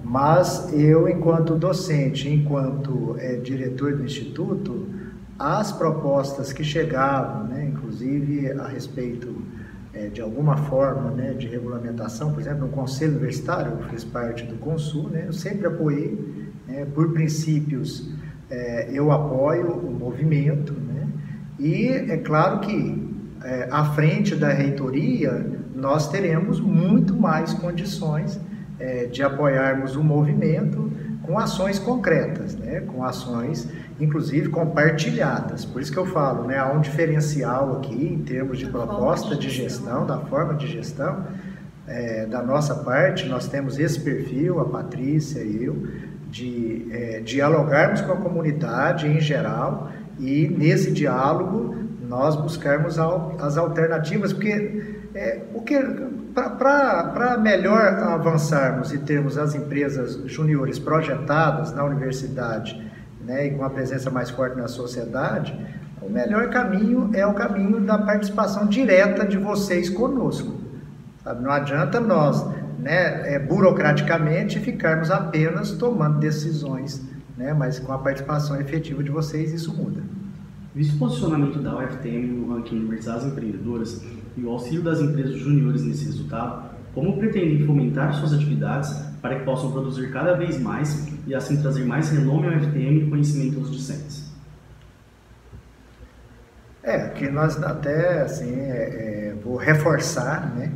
Mas eu, enquanto docente, enquanto diretor do Instituto, as propostas que chegavam, né, inclusive a respeito de alguma forma, né, de regulamentação, por exemplo, no Conselho Universitário, eu fiz parte do Consul, né, eu sempre apoiei, por princípios, eu apoio o movimento, né, e é claro que à frente da reitoria nós teremos muito mais condições de apoiarmos o movimento com ações concretas, né? Com ações, inclusive, compartilhadas. Por isso que eu falo, né? Há um diferencial aqui em termos de proposta de gestão, da forma de gestão. Da nossa parte, nós temos esse perfil, a Patrícia e eu, de dialogarmos com a comunidade em geral e, nesse diálogo, nós buscarmos as alternativas, porque para melhor avançarmos e termos as empresas juniores projetadas na universidade, né, e com uma presença mais forte na sociedade, o melhor caminho é o caminho da participação direta de vocês conosco. Sabe? Não adianta nós, né, burocraticamente ficarmos apenas tomando decisões, né, mas com a participação efetiva de vocês isso muda. Visto o posicionamento da UFTM no ranking Universidades Empreendedoras e o auxílio das empresas juniores nesse resultado, como pretendem fomentar suas atividades para que possam produzir cada vez mais e assim trazer mais renome ao UFTM e conhecimento aos discentes? Que nós até, assim, vou reforçar, né,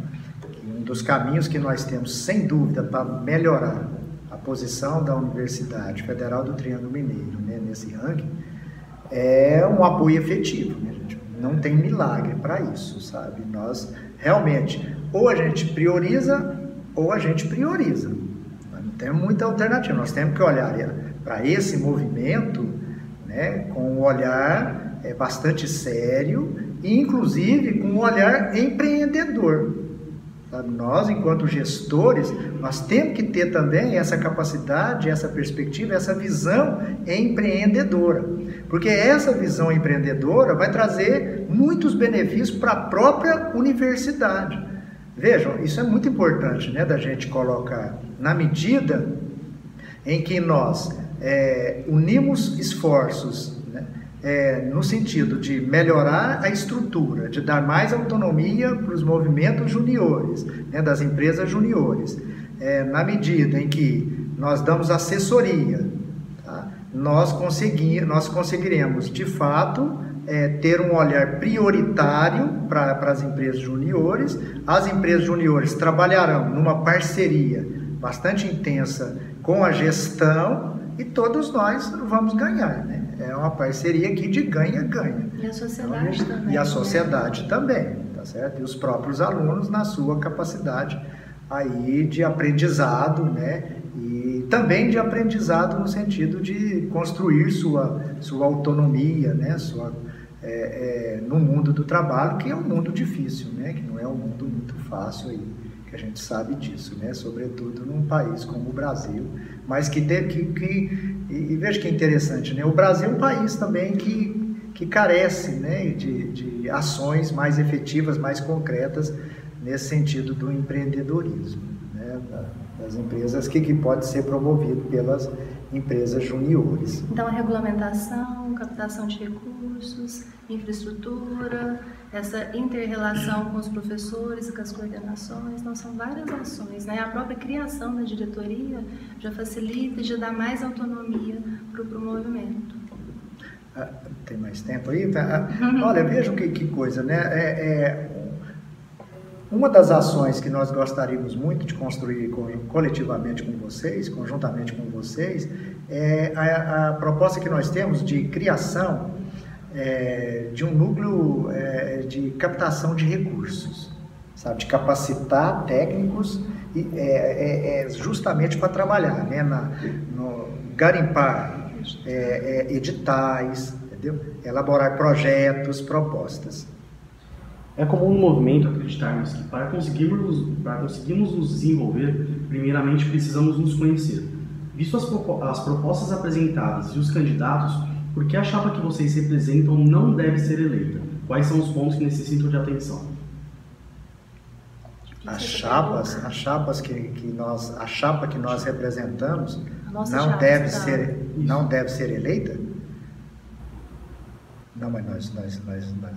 que um dos caminhos que nós temos, sem dúvida, para melhorar a posição da Universidade Federal do Triângulo Mineiro, né, nesse ranking, é um apoio efetivo, né, gente? Não tem milagre para isso, sabe? Nós, realmente, ou a gente prioriza, ou a gente prioriza. Não temos muita alternativa. Nós temos que olhar para esse movimento, né, com um olhar bastante sério e, inclusive, com um olhar empreendedor. Sabe? Nós, enquanto gestores, nós temos que ter também essa capacidade, essa perspectiva, essa visão empreendedora. Porque essa visão empreendedora vai trazer muitos benefícios para a própria universidade. Vejam, isso é muito importante, né, da gente colocar, na medida em que nós unimos esforços, né, no sentido de melhorar a estrutura, de dar mais autonomia para os movimentos juniores, né, das empresas juniores, na medida em que nós damos assessoria, tá, nós conseguiremos, de fato, ter um olhar prioritário para as empresas juniores. As empresas juniores trabalharão numa parceria bastante intensa com a gestão e todos nós vamos ganhar, né? É uma parceria aqui de ganha-ganha. E a sociedade também. E a sociedade também, tá certo? E os próprios alunos na sua capacidade aí de aprendizado, né? E também de aprendizado no sentido de construir sua autonomia, né? No mundo do trabalho, que é um mundo difícil, né? Que não é um mundo muito fácil aí, que a gente sabe disso, né? Sobretudo num país como o Brasil, mas que e veja que interessante, né? O Brasil é um país também que carece, né? de ações mais efetivas, mais concretas nesse sentido do empreendedorismo, né? Das empresas que pode ser promovido pelas empresas juniores. Então, a regulamentação, captação de recursos, infraestrutura, essa inter-relação com os professores e com as coordenações, então são várias ações, né? A própria criação da diretoria já facilita e já dá mais autonomia para o movimento. Tem mais tempo aí? Olha, vejam que coisa, né? Uma das ações que nós gostaríamos muito de construir coletivamente com vocês, conjuntamente com vocês, é a proposta que nós temos de criação de um núcleo de captação de recursos, sabe? De capacitar técnicos justamente para trabalhar, né? No garimpar editais, entendeu? Elaborar projetos, propostas. É comum no movimento acreditarmos que para conseguirmos nos desenvolver, primeiramente precisamos nos conhecer. Visto as propostas apresentadas e os candidatos, por que a chapa que vocês representam não deve ser eleita? Quais são os pontos que necessitam de atenção? A chapa que nós representamos não deve ser eleita? Não, mas nós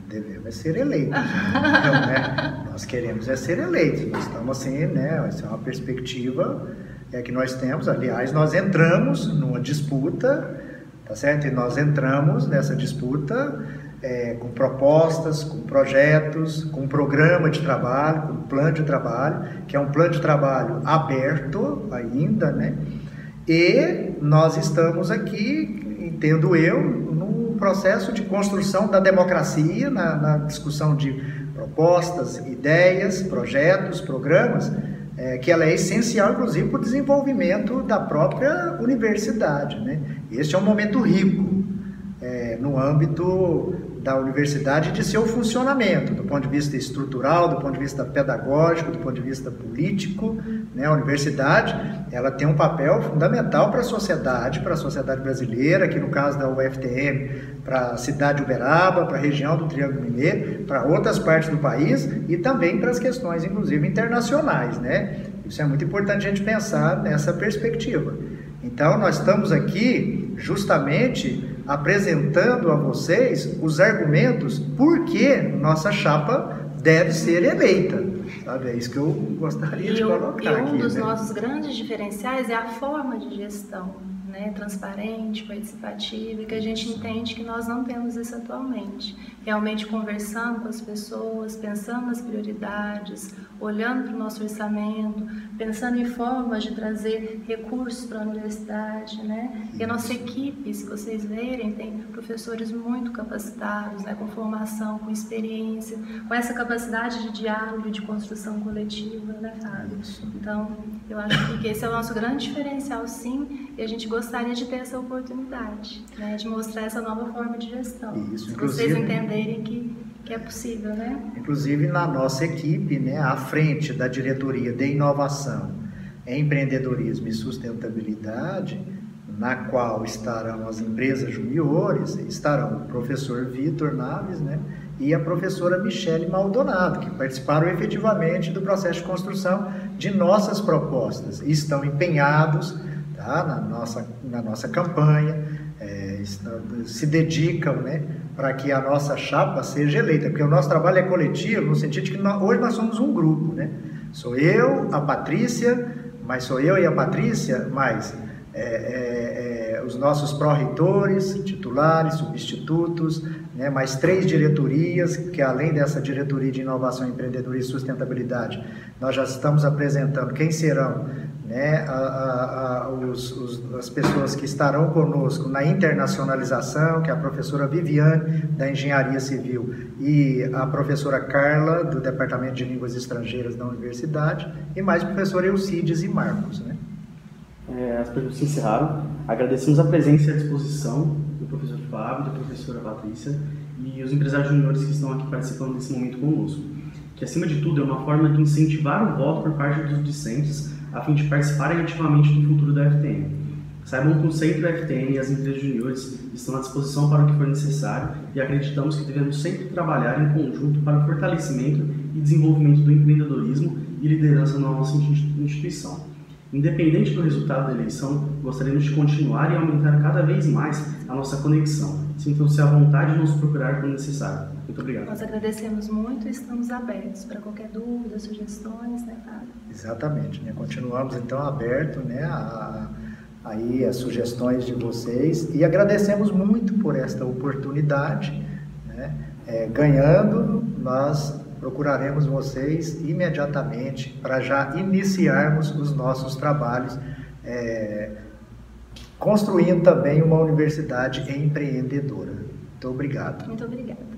devemos ser eleitos. Né? Nós queremos ser eleitos. Nós estamos assim, né? Essa é uma perspectiva que nós temos. Aliás, nós entramos numa disputa, tá certo? E nós entramos nessa disputa com propostas, com projetos, com um programa de trabalho, com um plano de trabalho, que é um plano de trabalho aberto ainda, né? E nós estamos aqui, entendo eu, num processo de construção da democracia, na discussão de propostas, ideias, projetos, programas, que ela é essencial, inclusive, para o desenvolvimento da própria universidade, né? Este é um momento rico no âmbito da universidade de seu funcionamento, do ponto de vista estrutural, do ponto de vista pedagógico, do ponto de vista político, né? A universidade, ela tem um papel fundamental para a sociedade brasileira, aqui no caso da UFTM, para a cidade de Uberaba, para a região do Triângulo Mineiro, para outras partes do país e também para as questões, inclusive, internacionais, né? Isso é muito importante a gente pensar nessa perspectiva. Então, nós estamos aqui justamente apresentando a vocês os argumentos por que nossa chapa deve ser eleita. Sabe? É isso que eu gostaria de colocar aqui. E um dos nossos grandes diferenciais é a forma de gestão, né? Transparente, participativa, e que a gente entende que nós não temos isso atualmente. Realmente conversando com as pessoas, pensando nas prioridades, olhando para o nosso orçamento, pensando em formas de trazer recursos para a universidade, né? E a nossa equipe, se vocês verem, tem professores muito capacitados, né? Com formação, com experiência, com essa capacidade de diálogo, de construção coletiva, né, Fábio? Então, eu acho que esse é o nosso grande diferencial, sim, e a gente gostaria de ter essa oportunidade, né? De mostrar essa nova forma de gestão. Isso, se vocês entenderem que é possível, né? Inclusive na nossa equipe, né, à frente da diretoria de inovação, empreendedorismo e sustentabilidade, na qual estarão as empresas juniores, estarão o professor Vitor Naves, né, e a professora Michele Maldonado, que participaram efetivamente do processo de construção de nossas propostas e estão empenhados, tá, na nossa campanha, se dedicam, né, para que a nossa chapa seja eleita, porque o nosso trabalho é coletivo, no sentido de que hoje nós somos um grupo, né? Sou eu, a Patrícia, mas os nossos pró-reitores, titulares, substitutos, né? Mais 3 diretorias, que além dessa diretoria de inovação, empreendedorismo e sustentabilidade, nós já estamos apresentando quem serão né, as pessoas que estarão conosco na internacionalização, que é a professora Viviane, da Engenharia Civil, e a professora Carla, do Departamento de Línguas Estrangeiras da Universidade, e mais o professor Eucides e Marcos, né? As perguntas se encerraram. Agradecemos a presença e a disposição do professor Fábio, da professora Patrícia e os empresários juniores que estão aqui participando desse momento conosco, que acima de tudo é uma forma de incentivar o voto por parte dos discentes a fim de participarem ativamente do futuro da FTN. Saibam que o Centro da FTN e as empresas juniores estão à disposição para o que for necessário e acreditamos que devemos sempre trabalhar em conjunto para o fortalecimento e desenvolvimento do empreendedorismo e liderança na nossa instituição. Independente do resultado da eleição, gostaríamos de continuar e aumentar cada vez mais a nossa conexão. Sintam-se à vontade de nos procurar quando necessário. Muito obrigado. Nós agradecemos muito e estamos abertos para qualquer dúvida, sugestões, né, Fábio? Exatamente, né? Continuamos então abertos, né, aí as sugestões de vocês e agradecemos muito por esta oportunidade, né? Ganhando, nós procuraremos vocês imediatamente para já iniciarmos os nossos trabalhos, construindo também uma universidade empreendedora. Muito obrigado. Muito obrigada.